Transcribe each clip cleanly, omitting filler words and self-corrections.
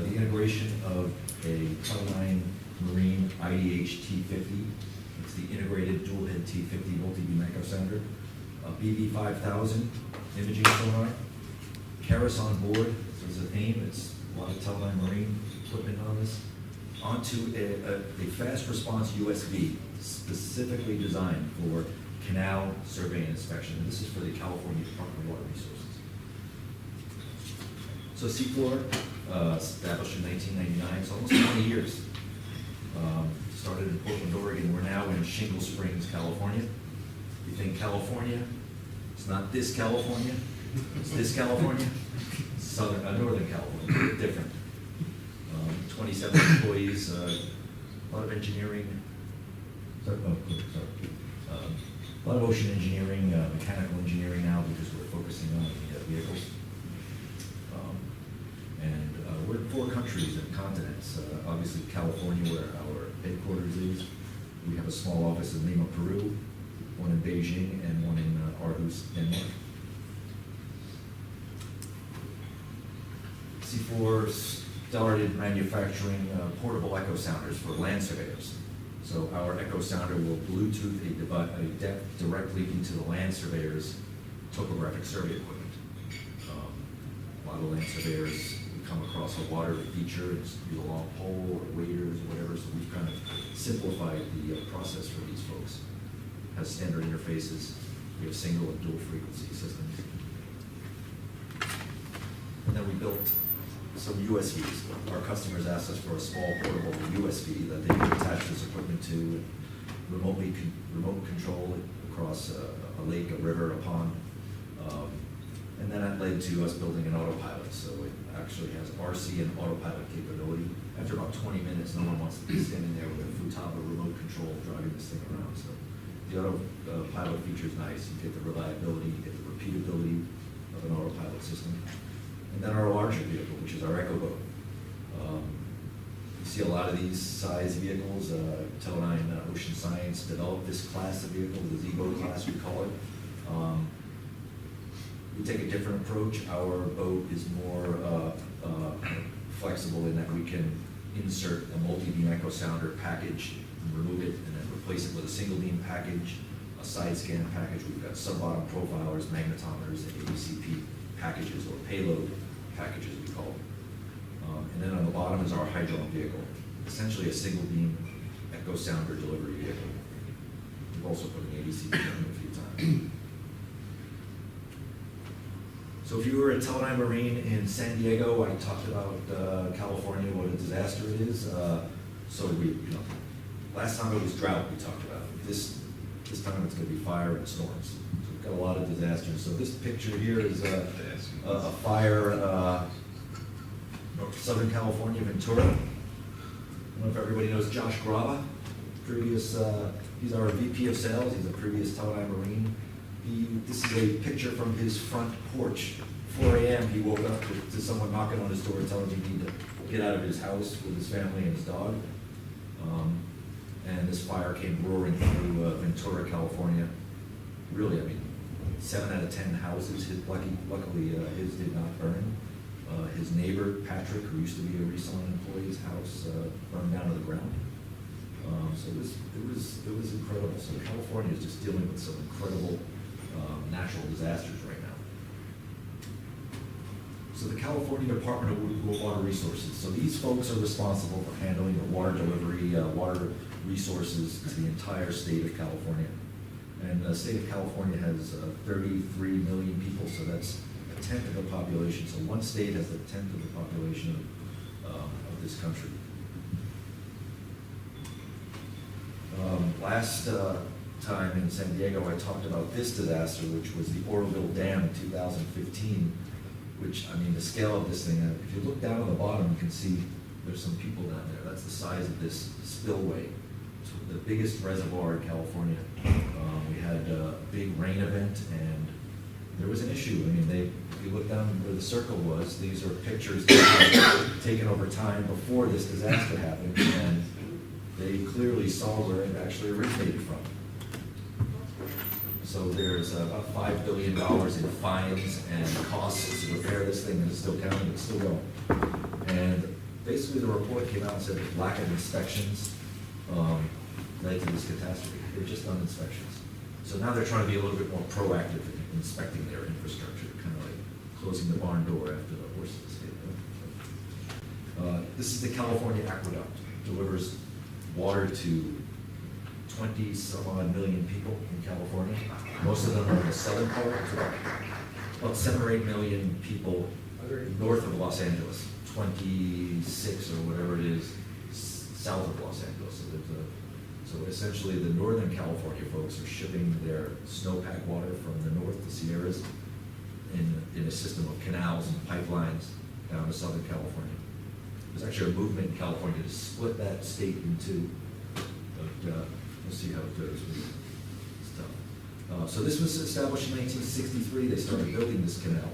the integration of a Teledyne Marine IDH T-50. It's the integrated dual-head T-50 multi-beam echo sounder. BV5000 imaging sonar. Keras on board, so there's a name, it's a lot of Teledyne Marine equipment on this. Onto a fast response USV, specifically designed for canal survey and inspection. And this is for the California Department of Water Resources. So Seafloor, established in 1999, so almost 20 years. Started in Portland, Oregon. We're now in Shingle Springs, California. You think California? It's not this California. It's this California. Southern, Northern California, a bit different. 27 employees, a lot of engineering. A lot of ocean engineering, mechanical engineering now because we're focusing on the vehicles. And we're in 4 countries and continents. Obviously, California, where our headquarters is. We have a small office in Lima, Peru, one in Beijing, and one in Aarhus, Denmark. Seafloor started manufacturing portable echo sounders for land surveyors. So our echo sounder will Bluetooth a depth directly into the land surveyor's topographic survey equipment. A lot of land surveyors come across a water feature, it's either a long pole or waders or whatever, so we've kind of simplified the process for these folks. It has standard interfaces, we have single and dual frequency systems. And then we built some USVs. Our customers asked us for a small portable USV that they can attach this equipment to and remote control it across a lake, a river, a pond. And then that led to us building an autopilot. So it actually has RC and autopilot capability. After about 20 minutes, no one wants to be standing there with a Futaba remote control driving this thing around. So the autopilot feature is nice. You get the reliability, you get the repeatability of an autopilot system. And then our larger vehicle, which is our EchoBoat. You see a lot of these size vehicles. Teledyne Ocean Science developed this class of vehicle, the Z-Boat class we call it. We take a different approach. Our boat is more flexible in that we can insert a multi-beam echo sounder package, and remove it, and then replace it with a single beam package, a side scan package. We've got sub-bottom profilers, magnetometers, and ADCP packages, or payload packages we call them. And then on the bottom is our hydron vehicle, essentially a single beam echo sounder delivery vehicle. We've also put an ADCP on it a few times. So if you were at Teledyne Marine in San Diego, I talked about California, what a disaster it is. So last time it was drought we talked about. This time it's going to be fire and storms. So we've got a lot of disasters. So this picture here is a fire Southern California, Ventura. I don't know if everybody knows Josh Grava. He's our VP of sales. He's a previous Teledyne Marine. This is a picture from his front porch. 4 a.m. he woke up to someone knocking on his door telling him he need to get out of his house with his family and his dog. And this fire came roaring through Ventura, California. Really, 7 out of 10 houses. Luckily, his did not burn. His neighbor, Patrick, who used to be a Reselling employee's house, burned down to the ground. So it was incredible. So California is just dealing with some incredible natural disasters right now. So the California Department of Water Resources. So these folks are responsible for handling the water delivery, water resources to the entire state of California. And the state of California has 33 million people, so that's a tenth of the population. So one state has a tenth of the population of this country. Last time in San Diego, I talked about this disaster, which was the Oroville Dam in 2015, which, the scale of this thing, if you look down on the bottom, you can see there's some people down there. That's the size of this spillway. It's the biggest reservoir in California. We had a big rain event, and there was an issue. If you look down where the circle was, these are pictures that were taken over time before this disaster happened, and they clearly saw where it actually originated from. So there's about $5 billion in fines and costs to repair this thing, and it's still counting, it's still going. And basically the report came out and said lack of inspections led to this catastrophe. They've just done inspections. So now they're trying to be a little bit more proactive in inspecting their infrastructure, kind of like closing the barn door after the horses escape. This is the California Aqueduct. Delivers water to 20-some-odd million people in California. Most of them are in the southern part. About 7 or 8 million people north of Los Angeles. 26 or whatever it is south of Los Angeles. So essentially the Northern California folks are shipping their snowpack water from the north, the Sierras, in a system of canals and pipelines down to Southern California. There's actually a movement in California to split that state in two, but we'll see how it goes with stuff. So this was established in 1963. They started building this canal.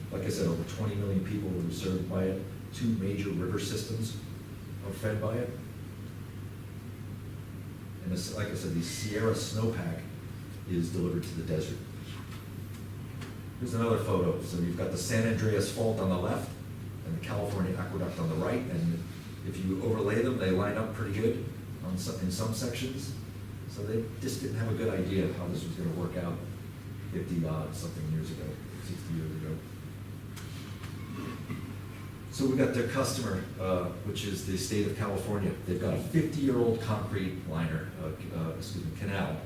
Like I said, over 20 million people were served by it. 2 major river systems are fed by it. And this, like I said, the Sierra snowpack is delivered to the desert. Here's another photo. So you've got the San Andreas Fault on the left and the California Aqueduct on the right. And if you overlay them, they line up pretty good in some sections. So they just didn't have a good idea of how this was going to work out 50-odd something years ago, 60 years ago. So we got their customer, which is the state of California. They've got a 50-year-old concrete liner, canal,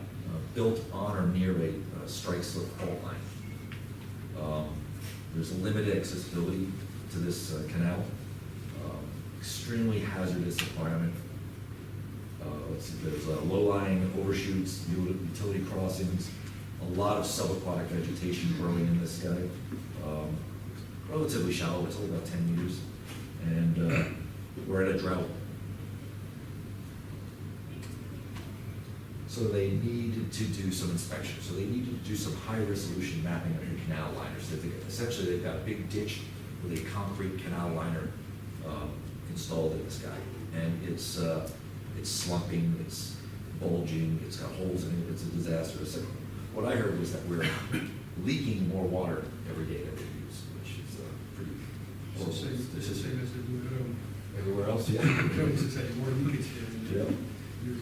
built on or near a strike slip fault line. There's a limited accessibility to this canal. Extremely hazardous environment. Let's see, there's low-lying overshoots, utility crossings, a lot of subaquatic vegetation growing in this guy. Relatively shallow, it's only about 10 meters, and we're at a drought. So they needed to do some inspection. So they needed to do some high-resolution mapping of the canal liners. Essentially, they've got a big ditch with a concrete canal liner installed in this guy, and it's slumping, it's bulging, it's got holes in it, it's a disaster. So what I heard was that we're leaking more water every day that we use, which is pretty horrible. This is the same as they do at home. Everywhere else, yeah. It's the same, more leakage here. Yeah.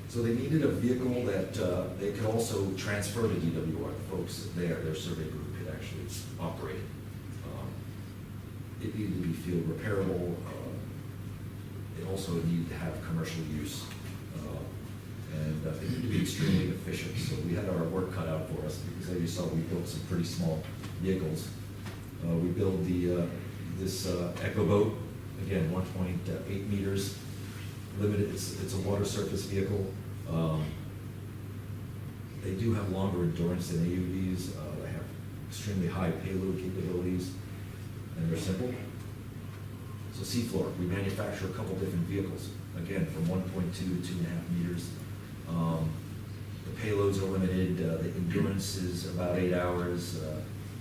So they needed a vehicle that they could also transfer to DWR. The folks there, their survey group could actually operate. It needed to be field repairable. It also needed to have commercial use. And it needed to be extremely efficient. So we had our work cut out for us because, as you saw, we built some pretty small vehicles. We built this Echo boat, again, 1.8 meters, limited. It's a water surface vehicle. They do have longer endurance than AUVs. They have extremely high payload capabilities, and they're simple. So Seafloor, we manufacture a couple different vehicles, again, from 1.2 to 2.5 meters. The payloads are limited. The endurance is about 8 hours.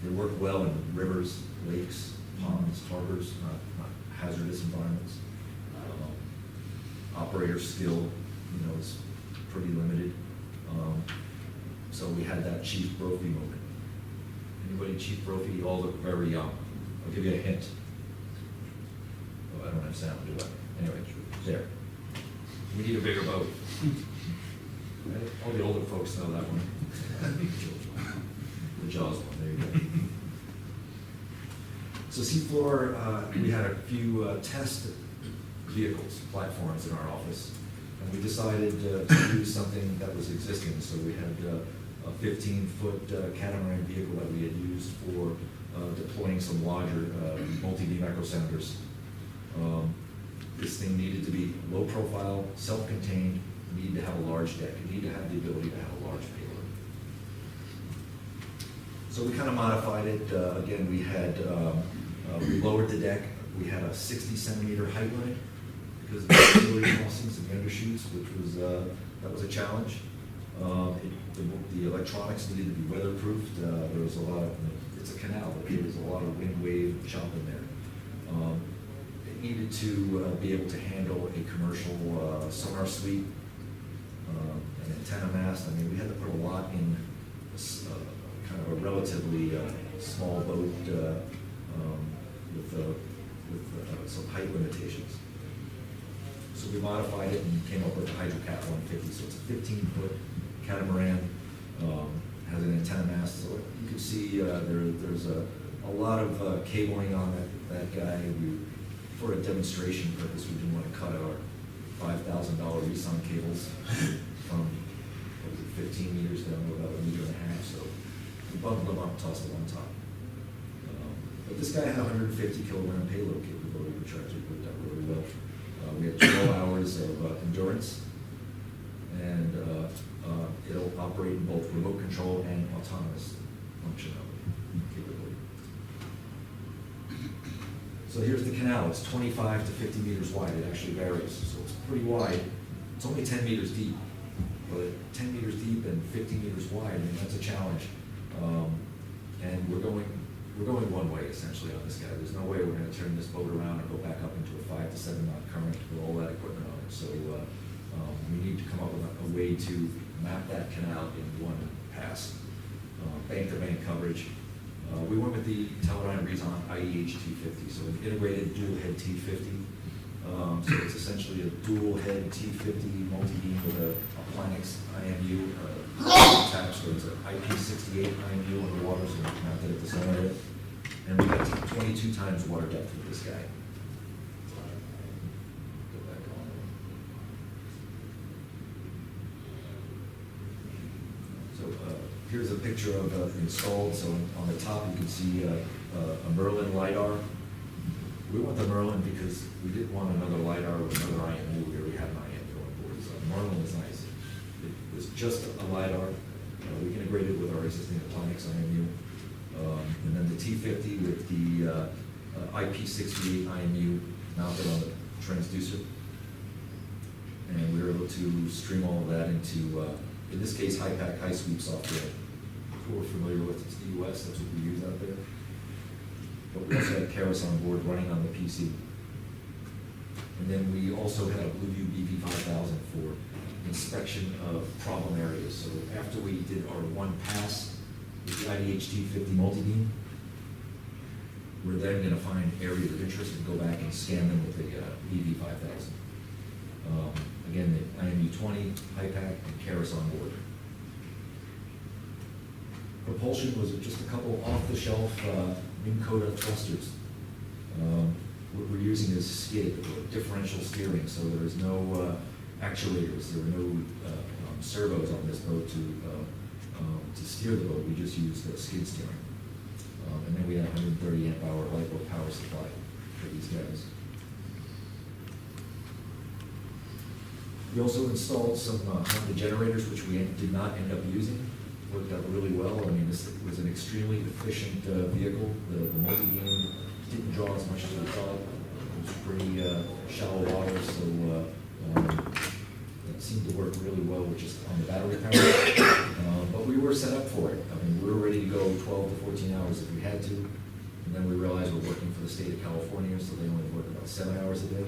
They work well in rivers, lakes, ponds, harbors, not hazardous environments. Operator skill, is pretty limited. So we had that Chief Brophy moment. Anybody Chief Brophy? You all look very young. I'll give you a hint. Oh, I don't have sound, do I? Anyway, there. We need a bigger boat. Right? All the older folks know that one. The Jaws one, there you go. So Seafloor, we had a few test vehicles, platforms in our office, and we decided to use something that was existing. So we had a 15-foot catamaran vehicle that we had used for deploying some larger multibeam echo sounders. This thing needed to be low profile, self-contained, needed to have a large deck, it needed to have the ability to have a large payload. So we kind of modified it. Again, we lowered the deck. We had a 60-centimeter height limit because of the utility crossings and the undershoots, which was that was a challenge. The electronics needed to be weatherproofed. There was a lot of, it's a canal, but there was a lot of wind wave chop in there. It needed to be able to handle a commercial sonar suite, an antenna mast. I mean, we had to put a lot in kind of a relatively small boat with some height limitations. So we modified it and came up with the HydroCat 150. So it's a 15-foot catamaran, has an antenna mast. So you can see there's a lot of cabling on that guy. For a demonstration purpose, we didn't want to cut our $5,000 Reson cables from 15 meters down to about 1.5 meters. So we bundled them up, tossed them on top. But this guy had 150 kilogram payload capability, which actually worked out really well. We had 12 hours of endurance, and it'll operate in both remote control and autonomous functionality capability. So here's the canal. It's 25 to 50 meters wide. It actually varies, so it's pretty wide. It's only 10 meters deep, but 10 meters deep and 50 meters wide, I mean, that's a challenge. And we're going one way essentially on this guy. There's no way we're going to turn this boat around and go back up into a 5 to 7 knot current with all that equipment on it. So we need to come up with a way to map that canal in one pass, bank-to-bank coverage. We went with the Teledyne Reson IDH T-50, so an integrated dual-head T-50. So it's essentially a dual-head T-50 multi-beam with a Planix IMU attached. So it's an IP68 IMU on the water, so it's mounted at the center of it. And we got 22 times water depth with this guy. Go back on. So here's a picture of installed. So on the top you can see a Merlin LiDAR. We want the Merlin because we didn't want another LiDAR with another IMU. We already had an IMU on board. So Merlin was nice. It was just a LiDAR. We integrated with our existing Planix IMU. And then the T-50 with the IP68 IMU mounted on the transducer. And we were able to stream all of that into, in this case, high-pack, high-sweep software. Who we're familiar with, it's the US, that's what we use out there. But we also had Keras on board running on the PC. And then we also had a Blueview BV5000 for inspection of problem areas. So after we did our one pass with the IDH T-50 multi-beam, we're then going to find areas of interest and go back and scan them with the BV5000. Again, the IMU-20, HIPAC, and Keras on board. Propulsion was just a couple off-the-shelf Minn Kota thrusters. What we're using is skid, or differential steering, so there is no actuators, there were no servos on this boat to steer the boat. We just used skid steering. And then we had 130 amp hour LiPo power supply for these guys. We also installed some Honda generators, which we did not end up using. Worked out really well. I mean, this was an extremely efficient vehicle. The multi-beam didn't draw as much as we thought. It was pretty shallow water, so it seemed to work really well with just on the battery power. But we were set up for it. I mean, we were ready to go 12 to 14 hours if we had to. And then we realized we're working for the state of California, so they only work about 7 hours a day.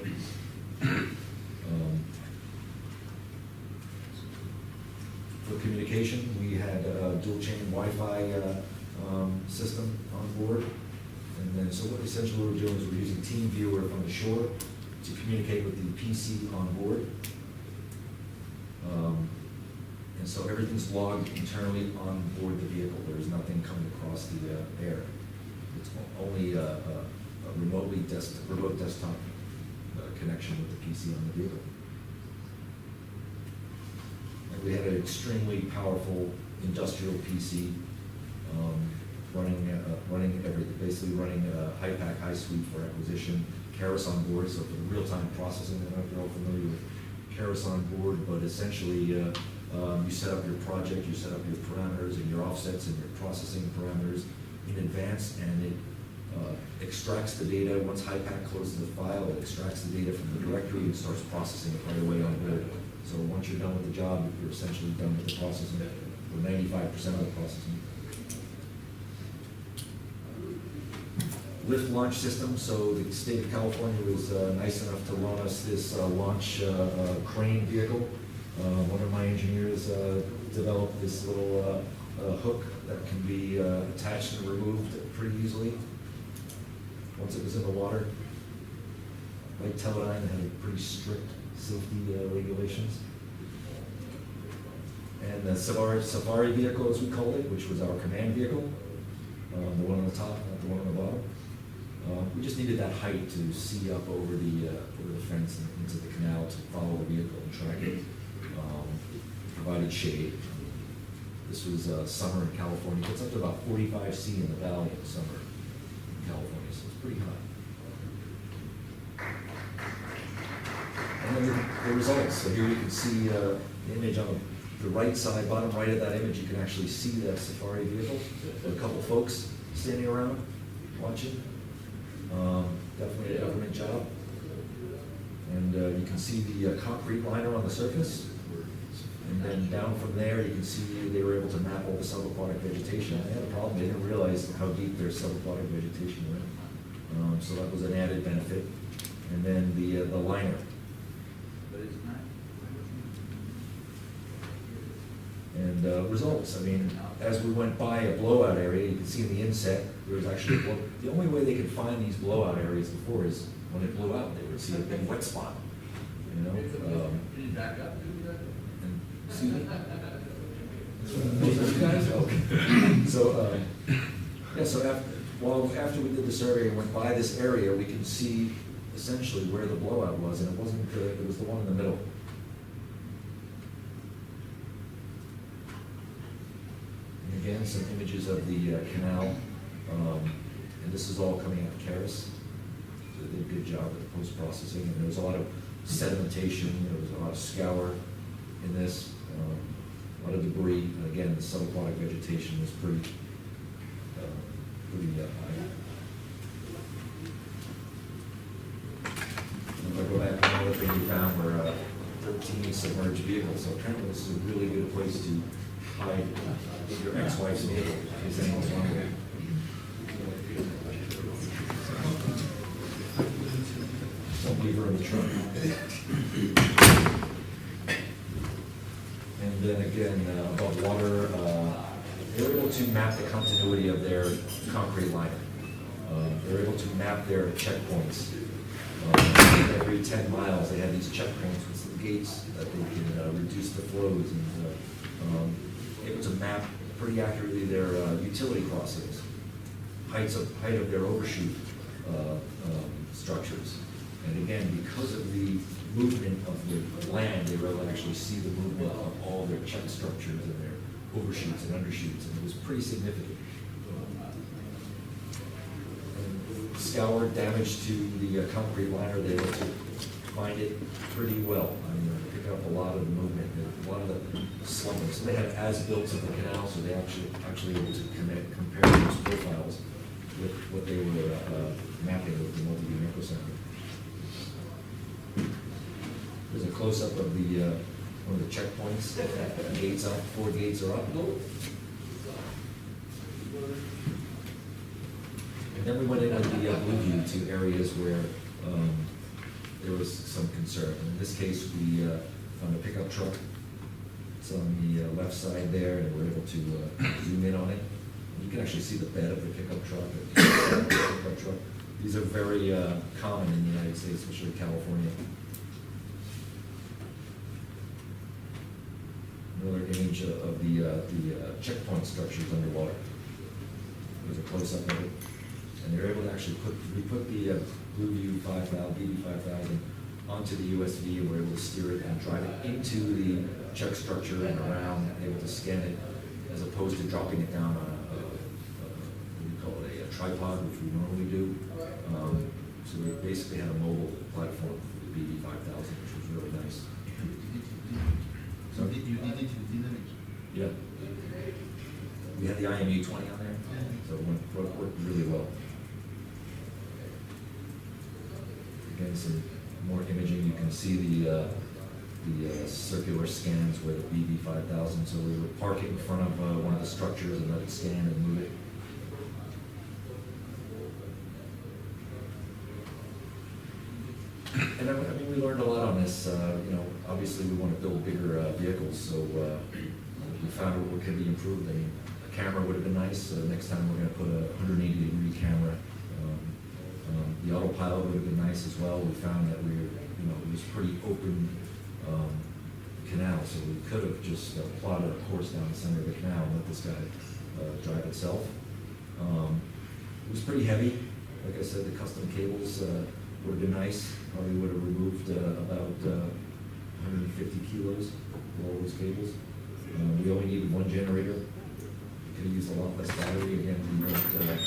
For communication, we had a dual-chain Wi-Fi system on board. And then, so what essentially we were doing is we're using TeamViewer from the shore to communicate with the PC on board. And so everything's logged internally on board the vehicle. There's nothing coming across the air. It's only a remote desktop connection with the PC on the vehicle. And we had an extremely powerful industrial PC running everything, basically running high-pack, high-sweep for acquisition, Keras on board, so for the real-time processing. I don't know if you're all familiar with Keras on board, but essentially you set up your project, you set up your parameters and your offsets and your processing parameters in advance, and it extracts the data. Once HiPAC closes the file, it extracts the data from the directory and starts processing it right away on board. So once you're done with the job, you're essentially done with the processing, or 95% of the processing. Lift launch system. So the state of California was nice enough to loan us this launch crane vehicle. One of my engineers developed this little hook that can be attached and removed pretty easily. once it was in the water. Like Teledyne had pretty strict safety regulations. And the safari vehicle, as we called it, which was our command vehicle, the one on the top, not the one on the bottom. We just needed that height to see up over the fence and into the canal to follow the vehicle and track it. Provided shade. This was summer in California. It's up to about 45 C in the valley in the summer in California, so it's pretty hot. And then the results. So here you can see the image on the right side, bottom right of that image. You can actually see that safari vehicle. A couple folks standing around watching. Definitely a government job. And you can see the concrete liner on the surface. And then down from there, you can see they were able to map all the subaquatic vegetation. They had a problem. They didn't realize how deep their subaquatic vegetation went. So that was an added benefit. And then the liner. And results, I mean, as we went by a blowout area, you can see in the inset, there was actually, the only way they could find these blowout areas before is when it blew out, they would see a big wet spot, you know? Can you back up? And, excuse me? You guys? Okay. So, yeah, so after we did the survey and went by this area, we can see essentially where the blowout was, and it wasn't, it was the one in the middle. Again, some images of the canal, and this is all coming out of Caris. So they did a good job with the post-processing, and there was a lot of sedimentation, there was a lot of scour in this, a lot of debris, and again, the subaquatic vegetation was pretty high. If I go back, another thing we found were 13 submerged vehicles, so apparently this is a really good place to hide your ex-wife's vehicle, in case anyone's wondering. Don't leave her in the trunk. And then again, about water, they were able to map the continuity of their concrete liner. They were able to map their checkpoints. Every 10 miles, they had these checkpoints with some gates that they can reduce the flows and able to map pretty accurately their utility crossings, height of their overshoot structures. And again, because of the movement of the land, they were able to actually see the movement of all their check structures and their overshoots and undershoots, and it was pretty significant. Scour damage to the concrete liner, they were able to find it pretty well. I mean, pick up a lot of the movement, a lot of the slumping. So they had as-built of the canal, so they actually able to compare those profiles with what they were mapping with the multibeam echo center. There's a close-up of the one of the checkpoints. Gates up, 4 gates are up. And then we went in with the blue view to areas where there was some concern. In this case, we found a pickup truck. It's on the left side there, and we're able to zoom in on it. You can actually see the bed of the pickup truck. These are very common in the United States, especially California. Another image of the checkpoint structures underwater. There's a close-up of it. And they're able to actually we put the Blue View 5000, BV5000 onto the USV, and we're able to steer it and drive it into the check structure and around, and able to scan it, as opposed to dropping it down on what do you call it, a tripod, which we normally do. So we basically had a mobile platform for the BV5000, which was really nice. So You did image? yeah. We had the IMU 20 on there, so it worked really well. Again, some more imaging. You can see the circular scans with the BV5000. So we would park it in front of one of the structures and let it scan and move it. And I mean, we learned a lot on this. You know, obviously we want to build bigger vehicles, so we found what could be improved. I mean, a camera would have been nice. Next time we're going to put a 180-degree camera The autopilot would have been nice as well. We found that it was pretty open canal, so we could have just plotted a course down the center of the canal and let this guy drive itself. It was pretty heavy. Like I said, the custom cables would have been nice. Probably would have removed about 150 kilos of all those cables. We only needed one generator. We could have used a lot less battery. Again, we went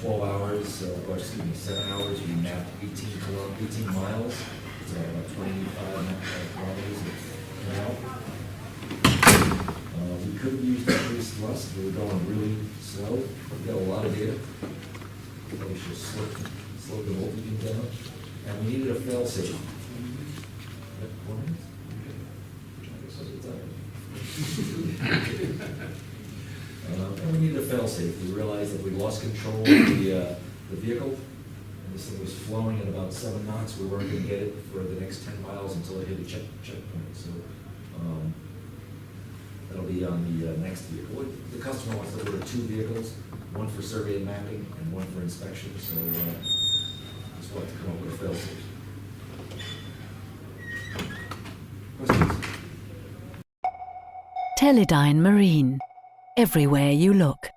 12 hours, or excuse me, 7 hours. We mapped 18 miles. It's about 25 kilometers of canal. We could have used increased thrust. We were going really slow. We got a lot of data. Probably should have slowed the multibeam down. And we needed a fail-safe. And we needed a fail-safe. We realized that we lost control of the vehicle, and this thing was flowing at about 7 knots. We weren't going to get it for the next 10 miles until it hit a checkpoint. So that'll be on the next vehicle. The customer wants to order 2 vehicles, one for survey and mapping and one for inspection. So just want to come up with a fail-safe. Questions? Teledyne Marine. Everywhere you look.